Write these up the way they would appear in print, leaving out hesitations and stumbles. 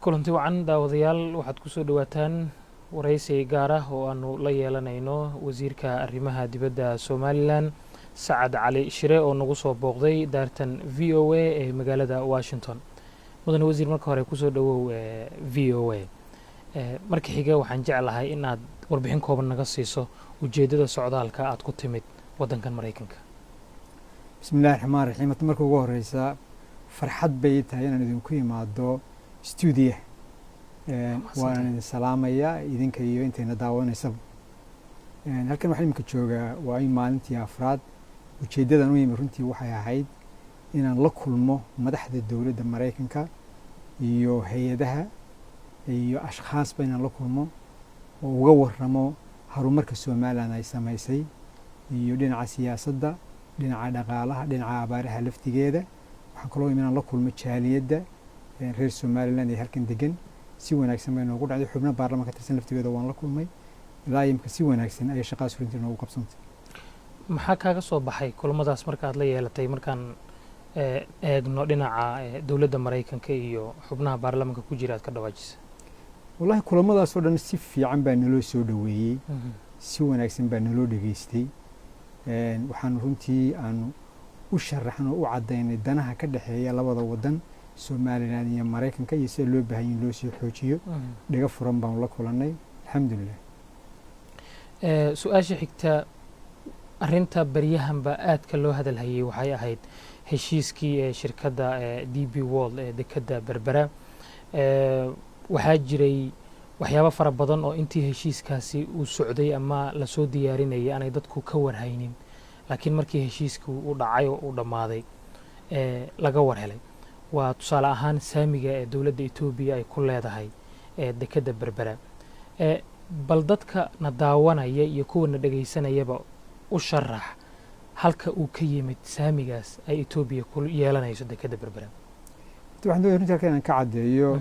kulanti wacan daawadayaal waxaad ku soo dhawaataan waraysi gaar ah oo aanu la yeelanayno wasiirka arrimaha dibadda Somaliland Sacad Cali Shire oo nagu soo booqday daartan VOA ee magaalada Washington. mudane wasiir marka hore ku soo dhawow VOA. marka xiga waxaan jeclahay in aad warbixin kooban naga siiso ujeedada socdaalka aad ku timid wadankan Mareykanka. bismillaahi raxmaani raxiim. marka ugu horeysa farxad bay tahay inaan idinku imaado studio waan idin salaamayaa idinka iyo intayna daawanaysaba. halkan waxaan imika joogaa waa maalintii afraad. ujeeddadan u yimi runtii waxay ahayd inaan la kulmo madaxda dowladda Mareykanka iyo hay-adaha iyo ashkhaasba inaan la kulmo oo uga warramo horumarka Somaliland ay samaysay iyo dhinaca siyaasadda, dhinaca dhaqaalaha, dhinaca abaaraha laftigeeda. waxaan kaloo inaan la kulmo jaaliyadda reer Somaliland ee halkan degan. si wanaagsan bay noogu dhacday. xubno baarlamaanka ka tirsan laftigeeda waan la kulmay. ilaa imka si wanaagsan ayay shaqaas runtii noogu qabsantay. maxaa kaaga soo baxay kulamadaas markaad la yeelatay markaan eegno dhinaca dowladda Mareykanka iyo xubnaha baarlamaanka ku jira aad ka dhawaajisay? wallahi kulamadaas oo dhan si fiican baa naloo soo dhaweeyey. si wanaagsan baa naloo dhageystay. waxaan runtii aanu u sharaxno u cadaynay danaha ka dhaxeeya labada wadan Somaliland iyo Mareykanka iyo sida loo baahan yahay loo soo xoojiyo. dhaga furan baan la kulanay alxamdulillah. su-aasha xigta arrinta baryahanba aadka loo hadalhayay waxay ahayd heshiiskii shirkadda DP World ee dekadda Berbera. waxaa jiray waxyaabo fara badan oo intii heshiiskaasi uu socday ama lasoo diyaarinayay aanay dadku ka warhaynin, laakiin markii heshiiskii uu dhacay oo uu dhammaaday laga war helay. waa tusaale ahaan saamiga ee dowladda Ethiopia ay ku leedahay dekadda Berbera. bal dadka na daawanaya iyo kuwa na dhagaysanayaba u sharax halka uu ka yimid saamigaas ay Ethiopia ku yeelanayso dekadda Berbera. waxaan doonaa runtii halkan ka cadeeyo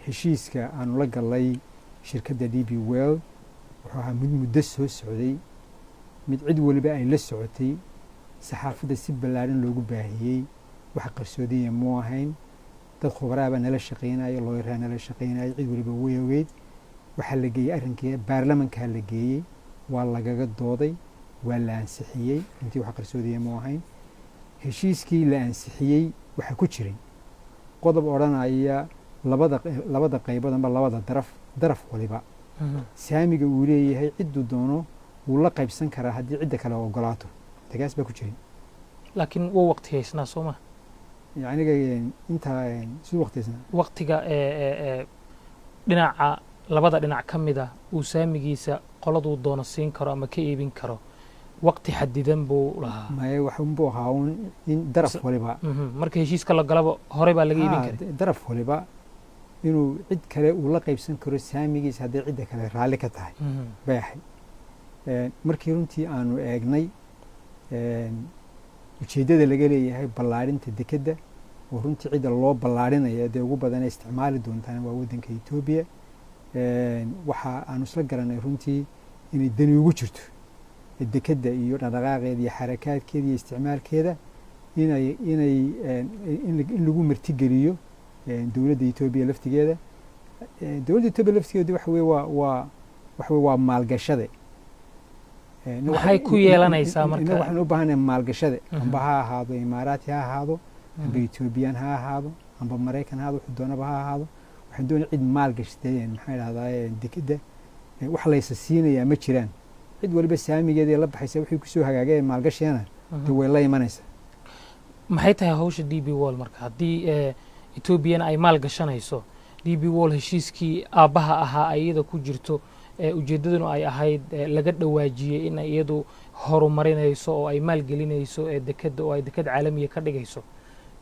heshiiska aanu la galay shirkadda DP World wuxuu ahaa muddo soo socday, mid cid waliba ay la socotay, saxaafadda si ballaaran loogu baahiyey. wax qarsoodiya muu ahayn. dad khubaraaba nala shaqeynaya, looyaraa nala shaqeynaya, cid waliba way ogeyd. waxaa la geeyey arrinkii baarlamankaa la geeyey, waa lagaga dooday, waa la ansixiyey. runtii wax qarsoodiya muu ahayn. heshiiskii la ansixiyey waxaa ku jiray qodob odhanaya labada qaybood amba labada daraf waliba saamiga uu leeyahay cidduu doono wuu la qaybsan karaa haddii cidda kale ogolaato. tagaas baa ku jiray. laakiin wuu waqti haysnaa soo ma? yacniga intaa siduu waqti haysnaa waqtiga dhinaca labada dhinac ka mida uu saamigiisa qoladuu doono siin karo ama ka iibin karo waqti xadidan buu lahaa. maya waxunbuu ahaa un in daraf waliba marka heshiiska la galaba hore baa laga iibin karay. daraf waliba inuu cid kale uu la qaybsan karo saamigiisa hadday cidda kale raalli ka tahay bay ahayd. markii runtii aanu eegnay ujeeddada laga leeyahay ballaarinta dekedda oo runtii cidda loo ballaarinaya dee ugu badan ay isticmaali doontaan waa waddanka Ethiopia. waxa aanu isla garanay runtii inay dani ugu jirto dekedda iyo dhaqdhaqaaqeeda iyo xarakaadkeeda iyo isticmaalkeeda in lagu martigeliyo dowladda Ethiopia laftigeeda. dowladda Ethiopia laftigeeda waxa weeye waa maalgashade. maxay ku yeelanaysaa marka? waxaan u baahanahay maalgashade, amba ha ahaado Imaaraati ha ahaado, amba Ethiopian ha ahaado, amba Mareykan ha ahaado, wuxuu doonaba ha ahaado. waxaan doonaya cid maalgashatay maxaa idhahdaa dekedda. wax laysa siinayaa ma jiraan. cid waliba saamigeeda la baxaysa wixii kusoo hagaagay maalgashiyana dee way la imanaysaa. maxay tahay hawsha DP World marka haddii Ethiopian ay maal gashanayso? DP World heshiiskii aabbaha ahaa iyada ku jirto, ujeeddaduna ay ahayd laga dhawaajiyey in iyadu horumarinayso oo ay maalgelinayso dekadda oo ay dekad caalamiya ka dhigayso.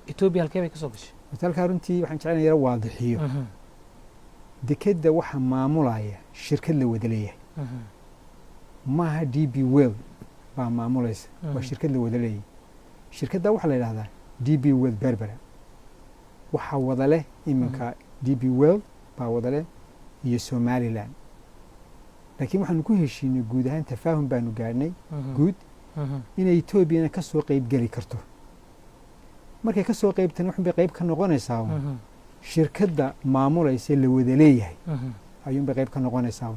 Ethiopia halkee bay ka soo gashay? halkaa runtii waxaan jeclaan yara waadixiyo. dekedda waxa maamulaya shirkad la wada leeyahay. maaha DP World baa maamulaysa, waa shirkad la wada leeyahay. shirkadda waxaa la yidhahdaa DP World Berbera. waxaa wada leh iminka DP World baa wada leh iyo Somaliland. laakiin waxaanu ku heshiinay guud ahaan tafaahum baanu gaadhnay guud inay Ethiopiana ka soo qayb geli karto. markay ka soo qaybtan waxbay qayb ka noqonaysaa shirkadda maamulaysa la wada leeyahay ayuunbay qayb ka noqonaysaa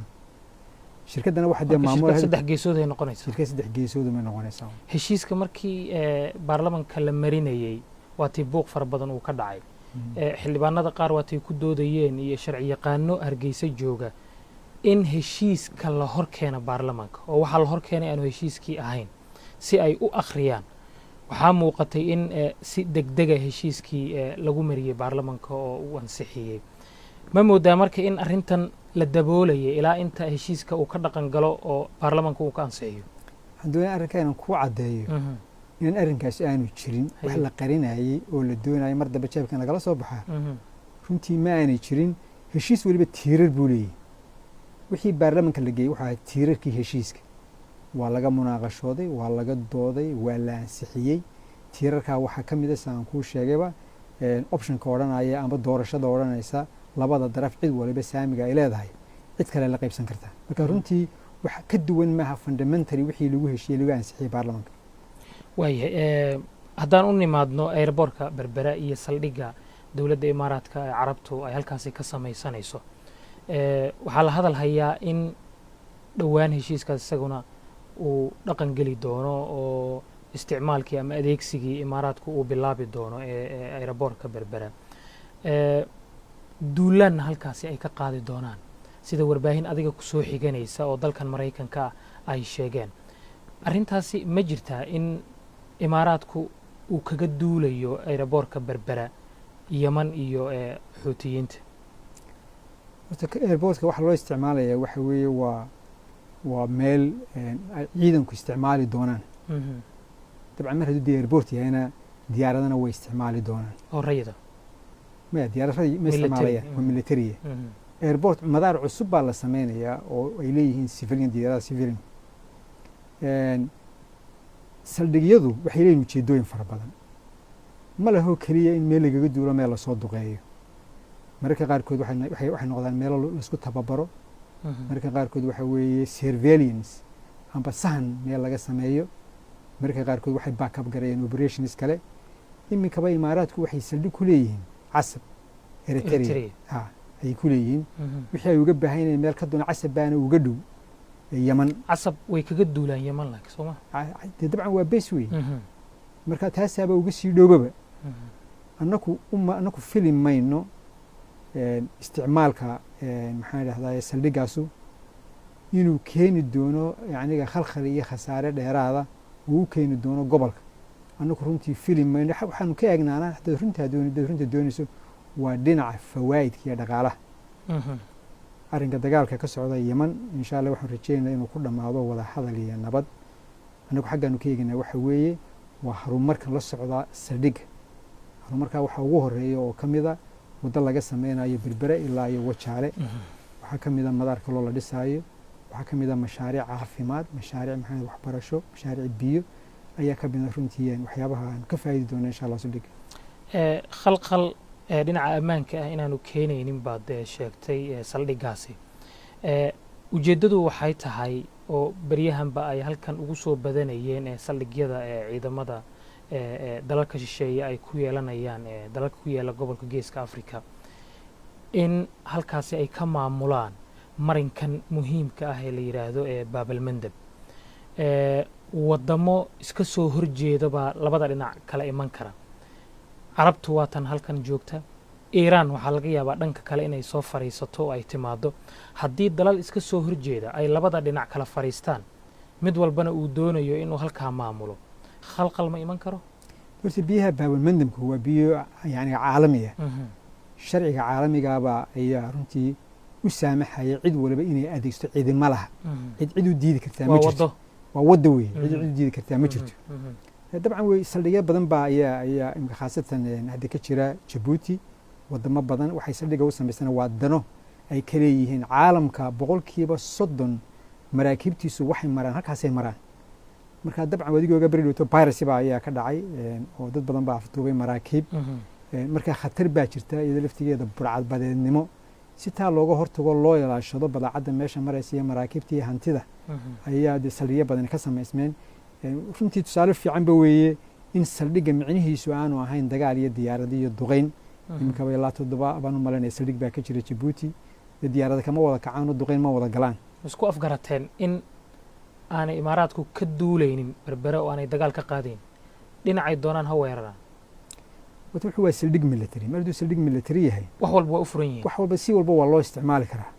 shirkaddana waxa dee maamulaya saddex geesood ay noqonaysaa shirkad saddex geesood may noqonaysaa heshiiska markii baarlamanka la marinayey waatii buuq fara badan uu ka dhacay xildhibaanada qaar waatay ku doodayeen iyo sharci yaqaano hargeysa jooga in heshiiska la hor keena baarlamanka oo waxaa la hor keenay aanu heshiiskii ahayn si ay u akhriyaan waxaa muuqatay in si degdega heshiiskii lagu mariyey baarlamanka oo uu ansixiyey ma moodaa marka in arrintan la daboolayay ilaa inta heshiiska uu ka dhaqan galo oo baarlamanka uu ka ansixiyo waxaan doonaya arrinka inaan kuu caddeeyo inaan arrinkaasi aanu jirin wax la qarinayey oo la doonayay mar dambe jeebka in lagala soo baxaa runtii ma aanay jirin heshiis weliba tiirar buu leeyahy wixii baarlamanka la geeyey waxaa tiirarkii heshiiska waa laga munaaqashooday waa laga dooday waa la ansixiyey tiirarkaa waxaa ka mid a saan kuu sheegayba optionka odhanaya amba doorashada odhanaysa labada daraf cid waliba saamiga ay leedahay cid kale la qaybsan kartaa marka runtii wax ka duwan maaha fundamentally wixii lagu heshiiyey lagu ansixiyey baarlamanka waayahay haddaan u nimaadno airboortka berbera iyo saldhigga dowladda imaaraadka ee carabtu ay halkaasi ka samaysanayso waxaa la hadal hayaa in dhowaan heshiiskaas isaguna uu dhaqan geli doono oo isticmaalkii ama adeegsigii imaaraadku uu bilaabi doono ee airboortka berbera duulaanna halkaasi ay ka qaadi doonaan sida warbaahin adiga ku soo xiganaysa oo dalkan maraykanka ay sheegeen arrintaasi ma jirtaa in imaaraadku uu kaga duulayo airboortka berbera yeman iyo xuutiyiinta horta airboortka waxa loo isticmaalaya waxa weeye waa meel ay ciidanku isticmaali doonaan dabcan mar hadduu dee airboort yahayna diyaaradana way isticmaali doonaan oo rayida maya diyaaradii ma isticmaalayaan waa militariya airboort madaar cusub baa la sameynayaa oo ay leeyihiin civilian diyaarada civilian saldhigyadu waxay leeyihin ujeedooyin fara badan ma lahoo keliya in meel lagaga duulo meel lasoo duqeeyo mararka qaarkood waxay noqdaan meelo laisku tababaro mararka qaarkood waxa weeye surveillance amba sahan meel laga sameeyo mararka qaarkood waxay backup garayeen operations kale iminkaba imaaraadku waxay saldhig ku leeyihiin casab eritrea ayay ku leeyihiin wixii ay uga baahan yihiin meel ka doona casab baana uga dhow yeman casab way kaga duulaan yeman laakiin sooma dee dabcan waa base wey marka taasaaba uga sii dhowbaba annaku fili mayno isticmaalka maxaan idhahdaa saldhigaasu inuu keeni doono yaniga khalkhal iyo khasaare dheeraada uu u keeni doono gobolka annaku runtii fili mayno waxaanu ka eegnaanaa haddaad runta doonayso waa dhinaca fawaa'idka iyo dhaqaalaha arrinka dagaalka ka socda yeman insha allah waxaan rajeynaa inuu ku dhammaado wada hadal iyo nabad annagu xaggaanu ka eegaynaa waxa weeye waa horumarka la socda saldhigga horumarkaa waxaa ugu horeeya oo ka mida waddo laga sameynayo berbera ilaa iyo wajaale waxaa ka mida madaar kaloo la dhisaayo waxaa ka mida mashaariic caafimaad mashaariic maxaa waxbarasho mashaariic biyo ayaa ka mida runtii waxyaabaha aan ka faa'idi doona insha allah saldhigga khalkhal dhinaca ammaanka ah inaanu keenaynin baad sheegtay saldhiggaasi ujeeddadu waxay tahay oo beryahanba ay halkan ugu soo badanayeen saldhigyada ciidamada dalalka shisheeye ay ku yeelanayaan dalalka ku yaala gobolka geeska africa in halkaasi ay ka maamulaan marinkan muhiimka ah ee la yidhaahdo baabalmandab waddamo iska soo horjeeda baa labada dhinac kala iman kara carabtu waa tan halkan joogta iiraan waxaa laga yaabaa dhanka kale inay soo fadhiisato oo ay timaado haddii dalal iska soo horjeeda ay labada dhinac kala fadhiistaan mid walbana uu doonayo inuu halkaa maamulo khalqal ma iman karo horta biyaha baabalmandamka waa biyo yani caalamiya sharciga caalamigaaba ayaa runtii u saamaxaya cid waliba inay adeegsto cidima laha cid u diidi kartaa ma jirto waa wadda wey cid u diidi kartaa ma jirto dabcan wey saldhigyo badan baa ayaa imika khaasatan hadda ka jira jabuuti wadamo badan waxay saldhiga u samaystaan waa dano ay ka leeyihiin caalamka 30% maraakiibtiisu waxay maraan halkaasay maraan marka dabcan wadigooga beri dhowto piracy baa ayaa ka dhacay oo dad badan baa afduubay maraakiib marka khatar baa jirta iyada laftigeeda burcadbadeednimo si taa looga hortago loo ilaashado badaacadda meesha maraysa iyo maraakiibta iyo hantida ayaa dee saldhigyo badan ka samaysmeen runtii tusaale fiicanba weeye in saldhigga micnihiisu aanu ahayn dagaal iyo diyaarad iyo duqayn iminkaba ilaa 7 baan u malaynaya saldhig baa ka jira Djibouti diyaarada kama wada kacaan oo duqeyn ma wada galaan isku afgarateen in aanay imaaraadku ka duulaynin berbere oo aanay dagaal ka qaadayn dhinacay doonaan ha weeraraan wuxuu waa saldhig military markuu saldhig military yahay wax walba waa u furan yihiin wax walba si walba waa loo isticmaali karaa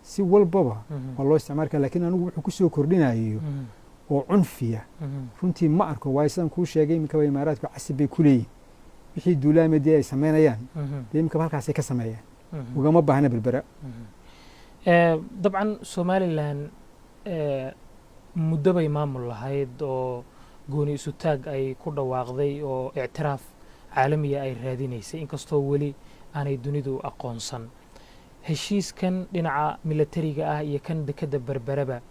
si walbaba waa loo isticmaali karaa laakiin anigu wuxuu ku soo kordhinayo oo cunfiya runtii ma arko waayo sidaan kuu sheegay iminkaba imaaraadku casib bay ku leeyihin wixii duulaamadii ay samaynayaan dee iminkaba halkaasay ka sameeyaan ugama baahna berbera dabcan somalilan muddo bay maamul lahayd oo gooni isu taag ay ku dhawaaqday oo ictiraaf caalamiya ay raadinaysay inkastoo weli aanay dunidu aqoonsan heshiiskan dhinaca milatariga ah iyo kan dekadda berbereba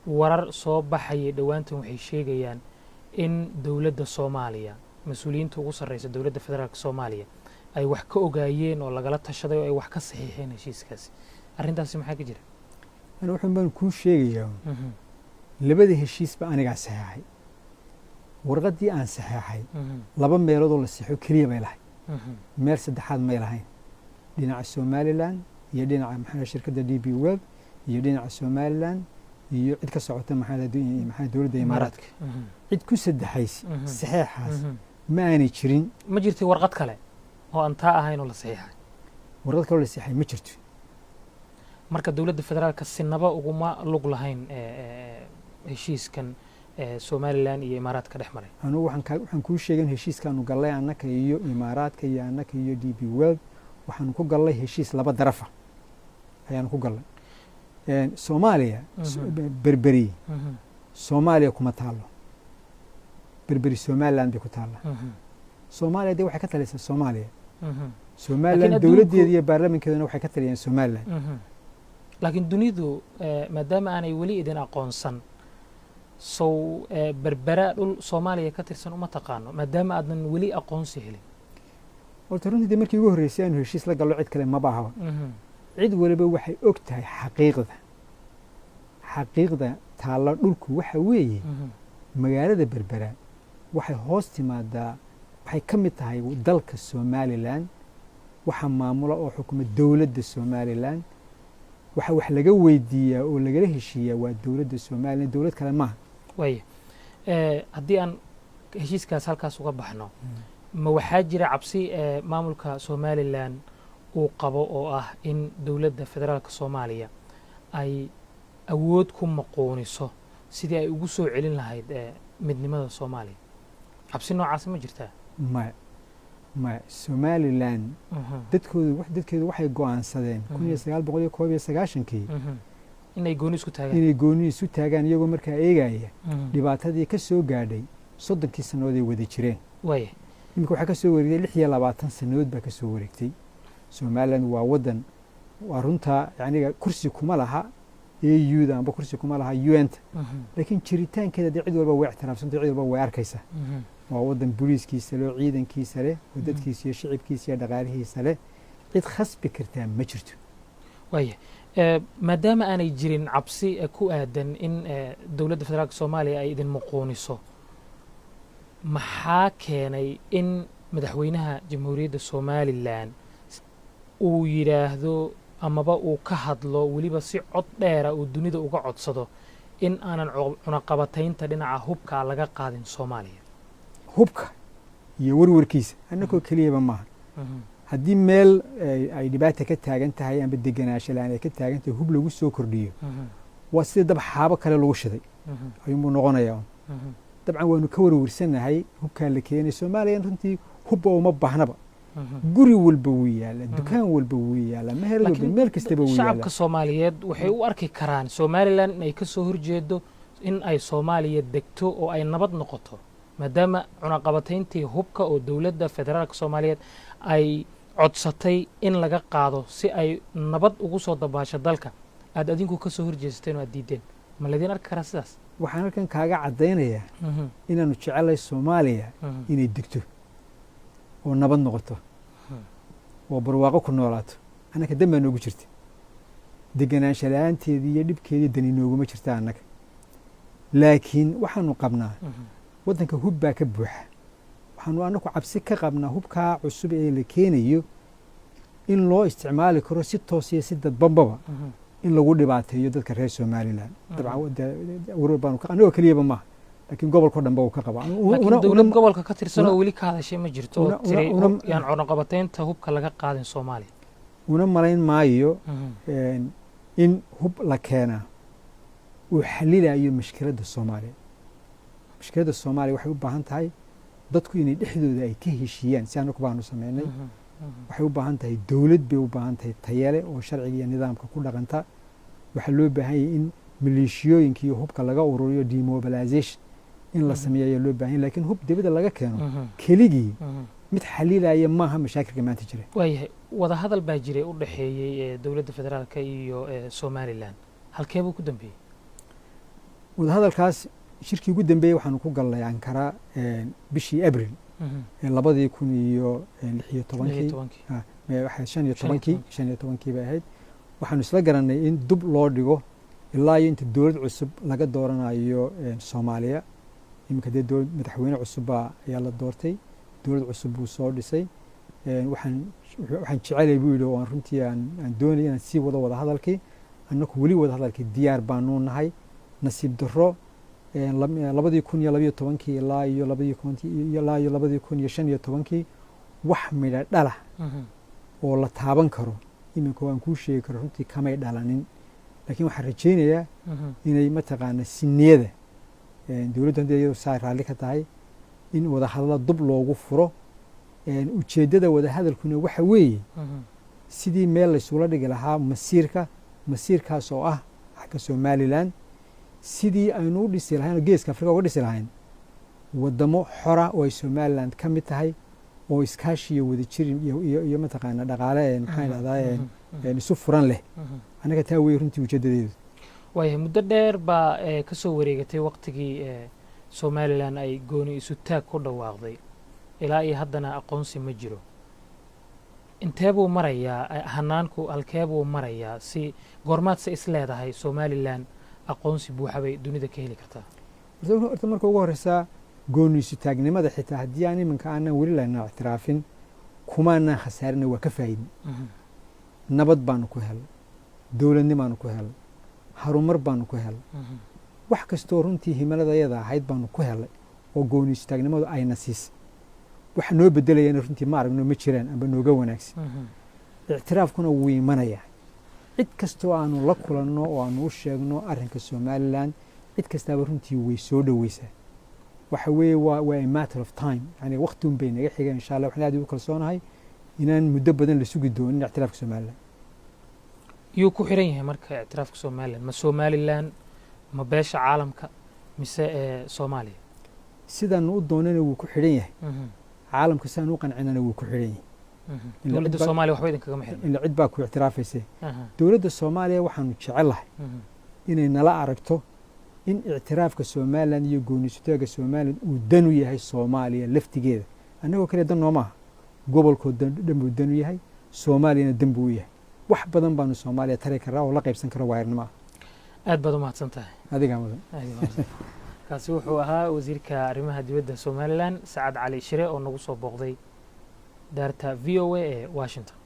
warar soo baxayay dhowaantan waxay sheegayaan in dowladda soomaaliya mas-uuliyiinta ugu sarreysa dowladda federaalka soomaaliya ay wax ka ogaayeen oo lagala tashaday oo ay wax ka saxiixeen heshiiskaasi arrintaasi maxaa ka jira ana waxaan baan kuu sheegayaa labada heshiisba anigaa saxeexay warqaddii aan saxeexay laba meeloodoo la saxo keliya bay lahay meel saddexaad may lahayn dhinaca somalilan iyo dhinaca maxaa shirkadda DP World iyo dhinaca somalilan iyo cid ka socota maxaa dowladda imaaraadka cid ku saddexays saxeexaas ma aanay jirin ma jirtay warqad kale oo aan taa ahayn oo la saxiixay warqad kale oo la saxiixay ma jirto marka dowladda federaalka sinaba uguma lug lahayn heshiiskan somalilan iyo imaaraadka dhex maray anugu waxaan kuu sheegan heshiiskaanu gallay annaka iyo imaaraadka iyo annaka iyo DP World waxaanu ku gallay heshiis laba darafa ayaanu ku gallay soomaaliya berberi soomaaliya kuma taalo berberi somaliland bay ku taallaa soomaaliya dee waxay ka talaysaa soomaaliya somaliland dowladdeeda iyo baarlamankeeduna waxay ka taliyaan somaliland laakiin dunidu maadaama aanay weli idin aqoonsan sow berbera dhul soomaaliya ka tirsan uma taqaano maadaama aadan weli aqoonsi helin horta runtii dee markii ugu horreysay aanu heshiis la gallo cid kale maba ahaba cid waliba waxay og tahay xaqiiqda taalla dhulku waxa weeye magaalada berbera waxay hoos timaadaa waxay ka mid tahay dalka somalilan waxa maamula oo xukuma dowladda somalilan waxa wax laga weydiiyaa oo lagala heshiiyaa waa dowladda somalilan dowlad kale maaha waaya haddii aan heshiiskaas halkaas uga baxno ma waxaa jira cabsi maamulka somalilan uu qabo oo ah in dowladda federaalka soomaaliya ay awood ku maquuniso sidii ay ugu soo celin lahayd midnimada soomaaliya cabsi noocaasi ma jirtaa maya somalilan dadkeedu waxay go'aansadeen 1991kii inay gooni isu taagaan iyagoo markaa eegaya dhibaatadii ka soo gaadhay 30 sannadood ay wada jireen iminka waxaa ka soo wareegtay 26 sannadood baa ka soo wareegtay somalilan waa wadan waa runtaa yaniga kursi kuma laha AU-da amba kursi kuma laha UN-ta laakiin jiritaankeeda dee cid walba way ictiraafsanta cid walba way arkaysaa waa wadan booliiskiisa leh oo ciidankiisa leh oo dadkiisa iyo shicibkiisa iyo dhaqaalihiisa leh cid khasbi kartaa ma jirto waaya maadaama aanay jirin cabsi ku aadan in dowladda federaalka soomaaliya ay idin muquuniso maxaa keenay in madaxweynaha jamhuuriyadda somalilan uu yidhaahdo amaba uu ka hadlo weliba si cod dheera uu dunida uga codsado in aanan cunaqabataynta dhinaca hubka laga qaadin soomaaliya hubka iyo warwarkiisa annagoo keliyaba maaha haddii meel ay dhibaata ka taagan tahay amba deganaansho la-aan ay ka taagan tahay hub lagu soo kordhiyo waa sida dab xaabo kale lagu shiday ayuunbuu noqonayaa dabcan waanu ka warwarsanahay hubkaa la keenay soomaaliya runtii hubba uma baahnaba guri walba wuu yaala dukaan walba wuu yaala meher walba meel kastaba wuu yaala shacabka soomaaliyeed waxay u arki karaan somalilan inay ka soo horjeedo in ay soomaaliya degto oo ay nabad noqoto maadaama cunaqabatayntii hubka oo dowladda federaalka soomaaliyeed ay codsatay in laga qaado si ay nabad ugu soo dabaasho dalka aad adinku ka soo horjeesateen oo aad diideen ma laydin arki karaa sidaas waxaan halkan kaaga caddaynayaa inaanu jecelahay soomaaliya inay degto oo nabad noqoto oo barwaaqo ku noolaato annaka dan baa noogu jirta deganaansho la-aanteedii iyo dhibkeedii dani nooguma jirta annaga laakiin waxaanu qabnaa waddanka hub baa ka buuxa waxaanu anaku cabsi ka qabnaa hubkaa cusub ee la keenayo in loo isticmaali karo si toos iyo si dadbanbaba in lagu dhibaateeyo dadka reer somalilan dabcan anagoo keliyaba maaha laakiin gobolkao dhanba uu ka qaba laakiin dowlad gobolka ka tirsan oo weli ka hadashay ma jirto oo tiri yaan cunaqabataynta hubka laga qaadin soomaaliya una malayn maayo in hub la keenaa uu xalilayo mushkiladda soomaaliya mushkiladda soomaaliya waxay u baahan tahay dadku inay dhexdooda ay ka heshiiyaan si anaku baanu samaynay waxay u baahan tahay dowlad bay u baahan tahay tayale oo sharciga iyo nidaamka ku dhaqanta waxaa loo baahan yahay in maleeshiyooyinka iyo hubka laga ururiyo demobilization in la sameeyo ayaa loo baahan yahay laakiin hub dibadda laga keeno keligii mid xalilaya maaha mashaakilka maanta jira waayahay wadahadal baa jiray u dhexeeyey dowladda federaalka iyo somalilan halkee buu ku dambeeyey wadahadalkaas shirkii ugu dambeeyey waxaanu ku galnay ankara bishii abril 2016 bay ahayd waxaanu isla garanay in dub loo dhigo ilaa iyo inta dowlad cusub laga dooranayo soomaaliya iminka dee madaxweyne cusubba ayaa la doortay dowlad cusub buu soo dhisay waxaan jecelay buu yidhi oo runtii aan doonay inaan sii wado wadahadalkii annaku weli wadahadalkii diyaar baanuu nahay nasiib darro 2012 ilaa iyo 2015 wax midha dhalah oo la taaban karo iminka waan kuu sheegi karo runtii kamay dhalanin laakiin waxaan rajaynayaa inay mataqaana siniyada dowladdu haddii iyadu saa raalli ka tahay in wadahadalla dub loogu furo ujeeddada wadahadalkuna waxa weeye sidii meel laysula dhigi lahaa masiirkaas oo ah xagga somalilan sidii aynu u dhisi lahayn oo geeska afrika uga dhisi lahayn waddamo xora oo ay somaliland ka mid tahay oo iskaashi iyo wadajir iyo mataqaana dhaqaale maxaan idhahdaa isu furan leh annaga taa wey runtii ujeeddadeedu waayahay muddo dheer baa ka soo wareegatay waqtigii somalilan ay gooni isu taag ku dhawaaqday ilaa iyo haddana aqoonsi ma jiro intee buu marayaa hanaanku halkee buu marayaa si goormaadse is leedahay somalilan aqoonsi buuxa bay dunida ka heli kartaa horta marka ugu horeysaa gooni isu taagnimada xitaa haddii aan iminka aanan weli lana ictiraafin kumaanaan khasaarina waa ka faa'idin nabad baanu ku helay dowladnimaanu ku helay harumar baanu ku helay wax kastoo runtii himaladayada ahayd baanu ku helay oo gooni isu taagnimadu ayna siisay waxa noo bedelayana runtii ma aragno ma jiraan amba nooga wanaagsan ictiraafkuna wuu imanayaa cid kastoo aanu la kulanno oo aanu u sheegno arrinka somalilan cid kastaaba runtii way soo dhoweysaa waxa weeye waa a matter of time yani waqti un bay naga xigeen insha allah waxaan aad ugu kalsoonahay inaan muddo badan la sugi doonin ictiraafka somalilan yuu ku xiran yahay marka ictiraafka somalilan ma somalilan ma beesha caalamka mise soomaaliya sidaanu u doonana wuu ku xidhan yahay caalamka sidaan u qancinana wuu ku xidhan yahay dowladda soomaaliya waxba idinkagama xirna ila cid baa ku ictiraafaysay dowladda soomaaliya waxaanu jecellahay inay nala aragto in ictiraafka somalilan iyo gooniisutaaga somalilan uu dan u yahay soomaaliya laftigeeda annagoo kale dan noomaaha gobolkoo dhan buu dan u yahay soomaaliyana dan buu u yahay wax badan baanu soomaaliya tari karaa oo la qaybsan karo waayarnimo ah aad baad u mahadsan tahay adigaa mudan kaasi wuxuu ahaa wasiirka arrimaha dibadda somalilan sacad cali shire oo nagu soo booqday daarta v o a ee washington